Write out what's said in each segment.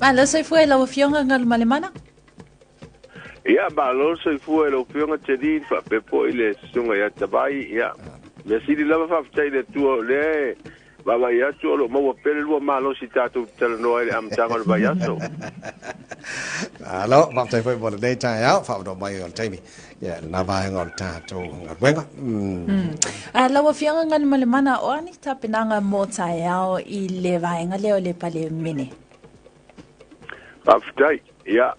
Malo soy fue la opción en el malemana. Ia malo soy fue la opción te di fa pepo ile sunga ya tabai ia. Me sili lava fa tai le tuo le baba ya tuo lo mo pele lo malo si tatu tel no ile am tangal bayaso. Alo, vào tay phải một đây trai áo, vào đồ bay còn trai mi, yeah, na vai ngon ta tu ngon quen quá. La opción en el malemana o ani ta penanga mo tsayao I le vai ngale o le pale mine. Fa tai ia.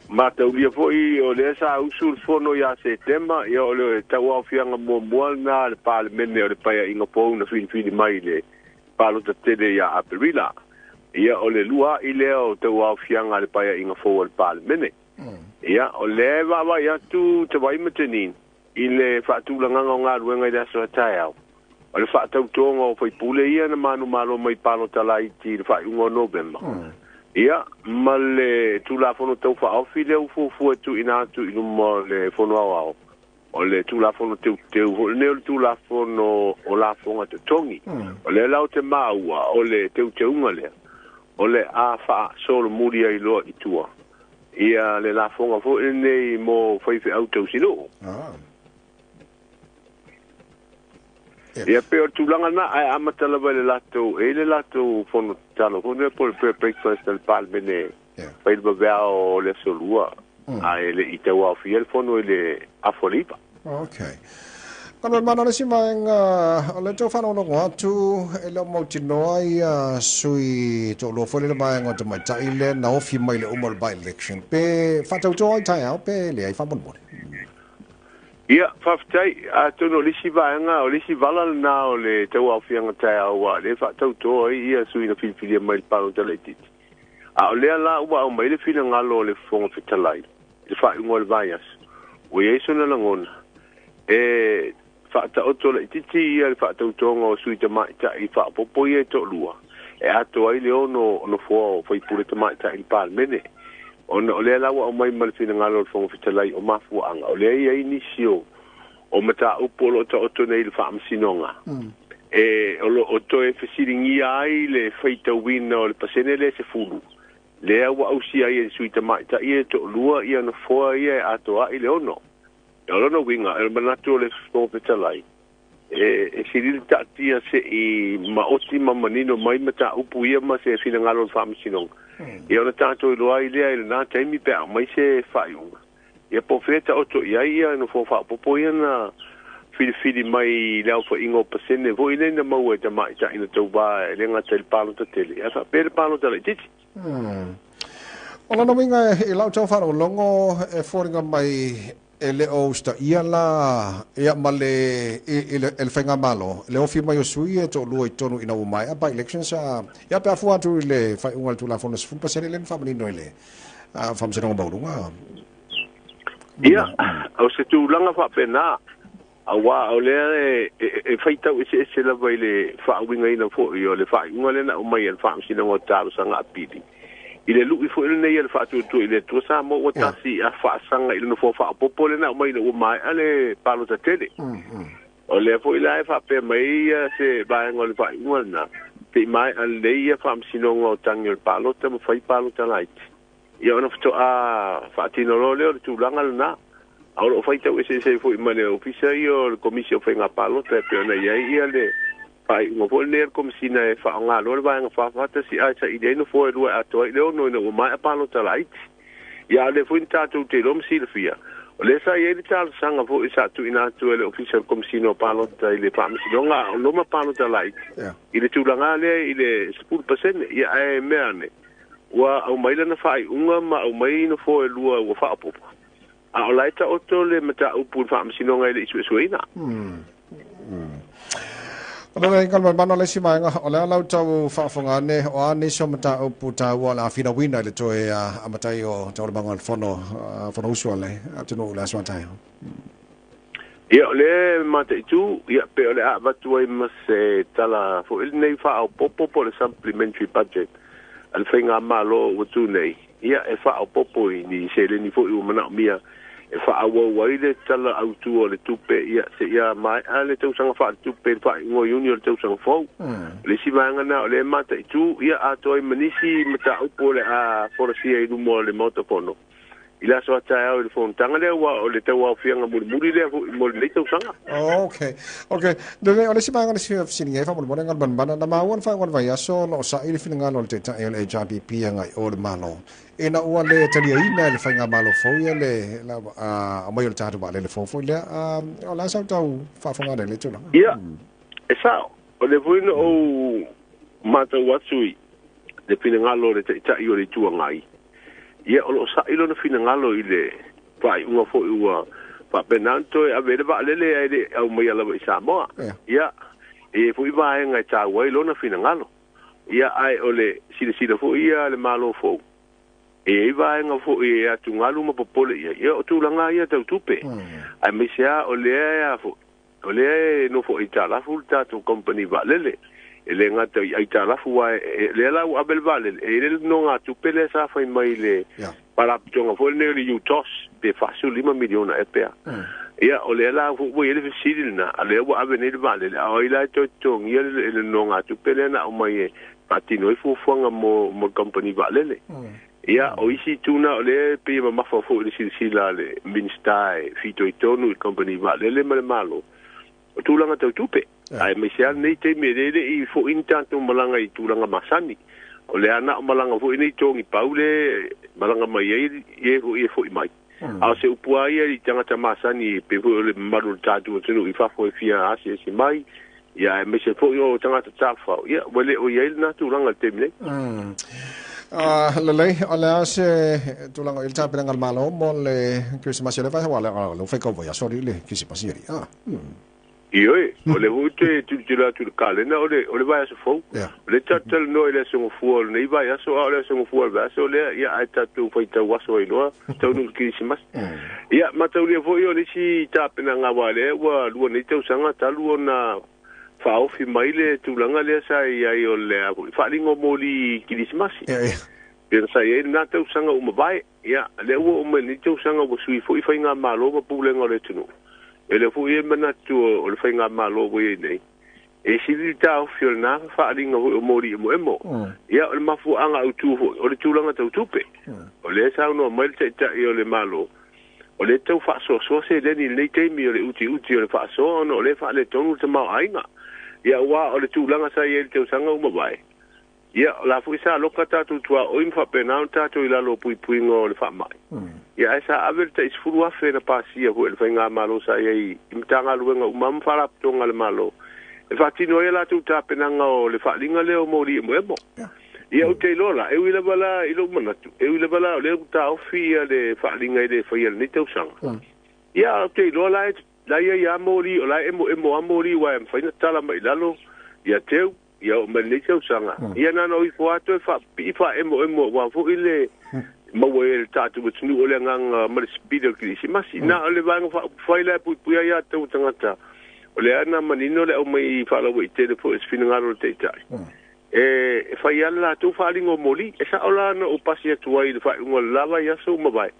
Mata ulia foi o le sa usul fono ya setembro ia o le tau afianga mo na le parlemene o le paia inga pou na fini mai le palo te tele ya aprila ia o le lua I le o tau afianga le paia inga pou le parlemene ia o le va ya tu te vai metenin I le fatu langa nga ruenga ia so taiao o le fatu tonga foi pule ia na manu malo mai palo talai ti le fa ungo november ia male tu la fono tau fa ofi le fu tu ina tu inu mo le fono ao o le tu la fono te o le tu la fono o la fonga te tongi o le lau te maua o le te unga le o le a fa solo muria I lo I tua ia le la fonga fo nei mo fai fe auto sino ia pe tu langa na ai amatala le lato e le lato fono talo fono por breakfast del palmene poi bevao le solua ai le itawa fiel fono le afolipa Okay. Kalau mana nasi maeng le jo fano lo ngatu ele mo tinoi sui jo lo fole le maeng o mai tai le na ofi mai le umol by election pe fa jo jo tai au pe le ai fa bon bon. Ia, whaftai, tono lisi vaenga, o lisi vala na o le tau au fianga tai aua, le whaatau toa ia sui na whiwhiria mai le paro tala titi. A o lea la ua au mai le whina ngalo le whonga whitalai, le whaungo le vaias. O yeso na langona. E whaatau tola titi ia le whaatau tonga o sui ta maita I whaapopo ia to lua. E ato ai le ono fua o whaipure ta maita I palmene. Ona ole la wa mai mal fina ngalo fo fitalai o mafu anga ole ia inisio o mata upolo to to nei fa amsinonga e o to e fesiringi ai le feita wina o le pasene le se fulu le wa usi ai suita mai ta ia to lua ia no fo ia ato ai le ono winga el manato le fo fitalai e siril ta tia se I ma otima manino mai mata upu ia ma se fina ngalo fa amsinonga ia ona tātou I loa I lea I le nā taimi pēa mai se whaiunga. Ia po wheta oto ia ia no fo whaapopo ia na whiri mai leo wha ingo pasene. Vo I nei na maua ta mai ta ina tau wā e lenga te pālo ta tele. Ia wha pēre pālo ta le titi. Ola no winga I lau tau wharo longo e whoringa mai e le o sta ia la ia male el fenga malo le ofi mai o sui e to lua I tonu ina o mai by elections ia pe afu atu le fai ungal tu la fona fu pasere le family no le fam se no baulunga ia o se tu langa fa pena awa o le e fai tau se la vai le fa winga ina fo io le fai ungal na o mai el fam sina o taru sanga apidi ile lu I fo ile nei el fa tu ile tu sa mo o tasi a fa sanga ile no fo fa popo le na mai no mai ale palo ta tele o le fo ile fa pe mai se ba ngol fa ngol na pe mai ale ia fa msino ngo tangel palo te mo fai palo ta light ia no fo a fa tino lo le tu langa na o fai ta se fo mane ofisa io commission fa nga palo te pe na ia le pai ngo vol ner kom sina e fa nga lo ba nga fa ta si a sa ide no fo lo a to le no no mai pa lo ta light ya le fu inta tu te lom silfia o le sa ye tal sanga fo isa tu ina tu le official kom sino pa lo ta ile pa mi nga lo ma pa lo ta light ile tu la nga le ile 10% ya e merne wa au mai na fa unga ma au mai no fo lo wa fa po a o laita o to le mata upu fa mi nga ile isu ina Ola ngal mano le sima nga ola lau tau whaafonga ne o ane so mata o puta wala fina wina le toe a matai o tau bangal fono usuale atino la swantai ia le mata tu ia pe ole a batu ai mas tala fo il nei fa o popo le supplementary budget al finga malo o tu nei ia e fa o popo ni se le ni fo u mana mia e whaawa wai le tala au tua le tupe ia se ia mai a le tausanga wha tupe wha ingo iuni o le tausanga fau le si maanga na o le mata i tu ia ato ai manisi mata upo le a forasia i rumo le motopono ila so ata o le fontanga le wa o le tau au fianga muri le mo le tausanga okay le ole si maanga le si singa fa mo ngal ban ban na mawan fa ngal vai aso no sa ile fina ngal te ta ele HRPP nga o le malo ina ua le talia ina le whainga malo fauia le a mai o le tātu le fofo le o la sau tau whafonga le tula. Ia, e sao, o le vuina o mata watsui le fina ngalo le tai o le tua ngai. Ia, o lo sa ilo na fina ngalo i le pai unga fo ua pa penanto e avere ba lele ai le au mai ala i Samoa. Ia, e fu i vai ngai tā wai lo na fina ngalo. Ia ai o le sila fo ia le malo fo. E vai nga fo e atu ngalu ma popole ia o tulanga ia tau tupe ai me sia o le fo o le no fo itala fu tatu company va lele ele nga tau itala fu wa le la u abel vale e le no nga tupe le sa fa mai le para tonga fo le ni utos pe fasu 5 miliona e pe ia o le la fu wo ele fisidil na ale wa avenir vale o ila to tong ia le no nga tupe le na o mai patino i fu fanga mo company va lele ia o isi tuna o le pe mafa fo le sila le minstai fito itonu i company va le malo o tulanga tau tupe ai me sia nei te merele i fo intanto malanga i tulanga masani o le ana malanga fo nei tongi paule malanga mai e fo i mai a se upua ia i tangata masani pe fo le malu tatu tunu i fa fo fia asi si mai ia me se fo o tangata tafa ia wele o ia na tulanga te mele lelei ole ase tulango il tapena ngal malo mo le Christmas le vai wala lo fai covo ya sorry le kisi pasiri io o le hute tu la tu kalena o le vai aso fo le tatal no ele so fu nei vai aso o le so fu va so le ya ai tatu fai ta waso i no tau no Christmas ya matau le vo io le si tapena ngawale wa lu nei tau sanga talu na fa ofi mai le tulanga le sa ia o le fa lingo moli Christmas pensa ia na tau sanga uma vai ia le o me ni tau sanga o sui foi fa nga malo ba pulenga le tunu ele fu ia mana tu o le fa nga malo bo nei e si ta ofi na fa lingo moli mo ia o mafu anga o tu o le tulanga tau tupe o le sa no mai te o le malo o le tau fa so se le ni le te mi o le uti o le fa so no le fa le tonu te mau ainga ia wa o le tulanga sa ia te usanga uma vai ia la fu sa lokata tu tua o infa penanta tu ila lo pui ngo le fa mai ia esa averta is furu afe na pasia ho le fainga malo sa ia imtanga luenga umam fara tonga le malo e fatino ia la tu ta penanga o le fa linga le o mori mo ia o te lola e wila bala ilo manatu e wila bala le ta ofia le fa linga le fa ia ni te usanga ia o te lola la ia mori o la emo amori wa em faina tala mai lalo ia teu ia o mele teu sanga ia na no i fo ato fa emo wa fo ile mo el tatu with nu ole ngang mal speed Christmas na ole vanga fa ile pu ia teu tangata ole ana manino le o mai fa lo i te fo es finangalo te tai e fa ia la tu fa lingo moli esa ola no o pasi tu ai fa ngol lava ia so mo vai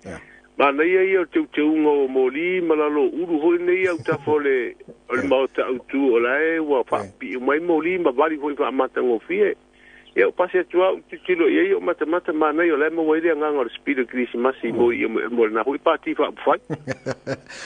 ma nei ia te ungo moli malalo uru ho nei au ta fole o mauta au tu olai wa fa pi mai moli ma vali foi fa mata ngo fie eu passe tua tilo ia o mata ma nei olai mo wai nga ngor speed Christmas mo mo na hui party fa fa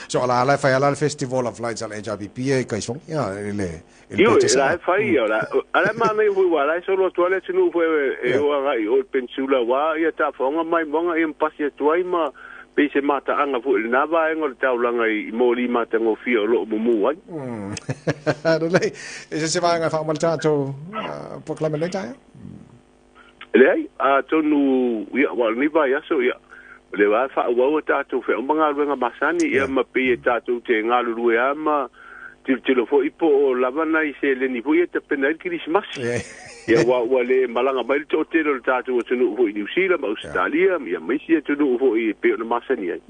so ala fa ala festival of lights al HRPP kai song ya le io la fa io la ala ma nei hui wala solo tu ale tinu foi e o ai o pensula wa ia ta fonga mai monga im passe tua ma pe se mata anga fu na va ngol taulanga I moli mata ngo fio lo mumu ai lei e se va nga fa mal tato proclame le tai lei a tonu ia wa ni va ya so ia le va fa wa tato fe manga nga masani ia ma pe tato te ngalu lu ia ma tilo fo ipo lavana I se le ni fu ia te penal Christmas ia wa le malanga mai to te lo tatu o tunu fo I New Zealand Australia ia mai si tunu fo I pe na masani ai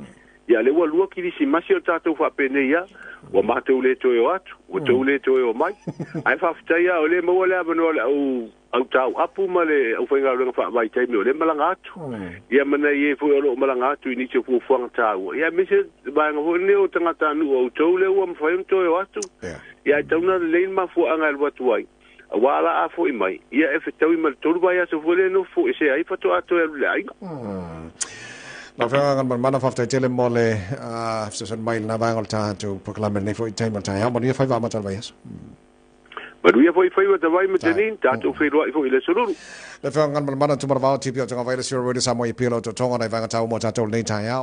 ia le ua lua kilisi masi o tatou faapene ia ua matou le toe o atu ua tou le toe o mai ae faafetai a o le maua le avanoa le au tau apu ma le au faigaulega faamaitaimi o le malaga atu ia manai e foi o loo malaga atu inisi o fuafuaga tāua ia mise vaega foi lea o tagata anuu outou le ua mafai ona toe o atu ia e tauna lelei mafuaaga e lu atu ai auā la a foʻi mai ia e fetaui ma le tolu vai aso foi le no foʻi se ai fatoa toe alu leaiga na fenga ngan mana fafta tele mole season mai na bangol ta to proclaim ne foi time ta ya moni fa va mata vai yes Maria foi wa vai matenin ta to foi roi foi le solo le fenga ngan mana tu mar va tipi o tanga vai le sure word sa mo i pilo to tonga na vanga ta mo ta to nei ta ya